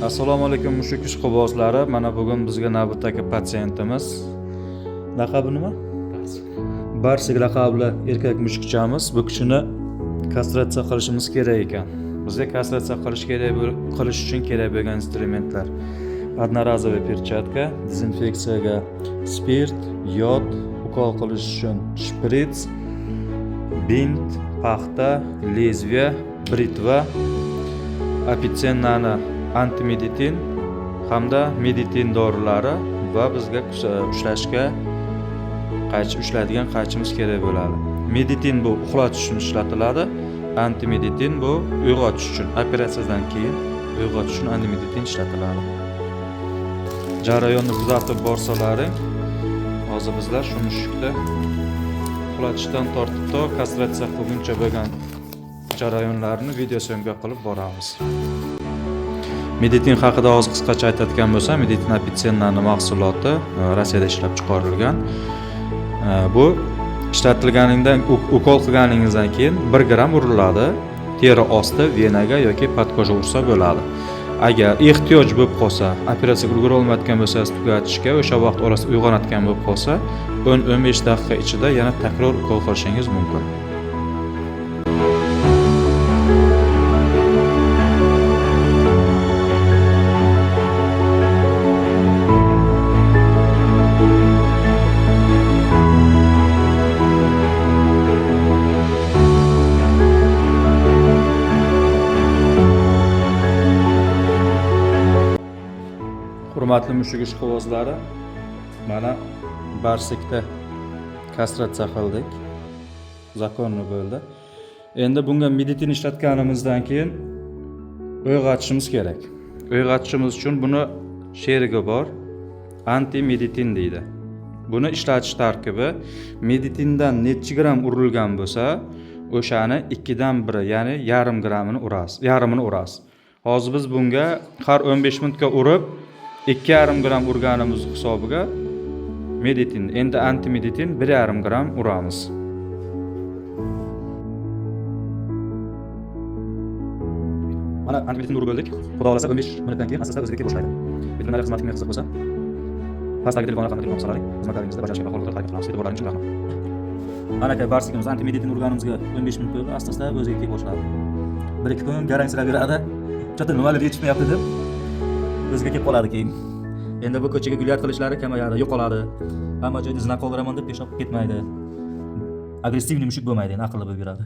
Assalomu alaykum mushuk ishqibozlari. Mana bugun bizga navbatdagi patsientimiz. Laqabi nima? Barsik laqabli erkak mushukchamiz. Bu kishini kastratsiya qilishimiz kerak ekan. Bizga kastratsiya qilish uchun kerak bo'lgan instrumentlar: одноразовый перчатка, dezinfeksiyaga spirt, yod, ukol qilish uchun shprits, bint, paxta, lezviya, britva, apitsenani antimeditin hamda meditin dorilari va bizga ushlaydigan qaychimiz kerak bo'ladi. Meditin bu uxlatish uchun ishlatiladi. Antimeditin bu uyg'otish uchun, operatsiyadan keyin uyg'otish uchun antimeditin ishlatiladi. Jarayonni kuzatib borsalaring, hozir bizlar shu mushukni uxlatishdan tortib to kastratsiya qilguncha bo'lgan jarayonlarni video syomka qilib boramiz. Meditin haqida hozir qisqacha aytadigan bo'lsam, meditin apitsenani mahsuloti Rossiyada ishlab chiqarilgan. Bu ishlatilganingdan ukol qilganingizdan keyin 1 gram uriladi. Teri osti venaga yoki podkoja ursa bo'ladi. Agar ehtiyoj bo'lib qolsa, operatsiyaga ulgura olmayotgan bo'lsangiz tugatishga, o'sha vaqt orasida uyg'onayotgan bo'lib qolsa, 10-15 daqiqa ichida yana takror ukol qilishingiz mumkin. Hurmatli mushuk ishqibozlari, mana Barsikda kastratsiya qildik. Zakonni bo'ldi. Endi bunga meditin ishlatganimizdan keyin uyg'otishimiz kerak. Uyg'otishimiz uchun buni sherigi bor, antimeditin deydi. Buni ishlatish tarkibi meditindan necha gram urilgan bo'lsa, o'shani 2dan 1, ya'ni yarmini urasiz. Hozir biz bunga har 15 minutga urib 2,5 gram urganimiz hisobiga meditin, endi antimeditin 1,5 gram uramiz. Mana antimeditin urib bo'ldik. Xudo xolasa 15 minutdan keyin asosda o'ziga boshlaydi. Veterinariya xizmatiga qiziq bo'lsa, pastdagi telefon raqamini telefon qilsalaring, xizmatlaringizda bajarishga hozir harakat qilamiz. E'tiborlaringiz uchun rahmat. Mana aka Barsikimiz antimeditin urganimizga 15 minut bo'ldi, asta-asta o'ziga kelib boshladi. 1-2 kun garangsirab beradi. Chota nimalar yetishmayapti deb o'ziga kelib qoladi keyin. Endi bu ko'chaga gulyat qilishlari kamayadi, yo'qoladi. Hamma joyda zina qoldiraman deb peshobga ketmaydi. Agressivniy mushuk bo'lmaydi, aqlli bo'lib yuradi.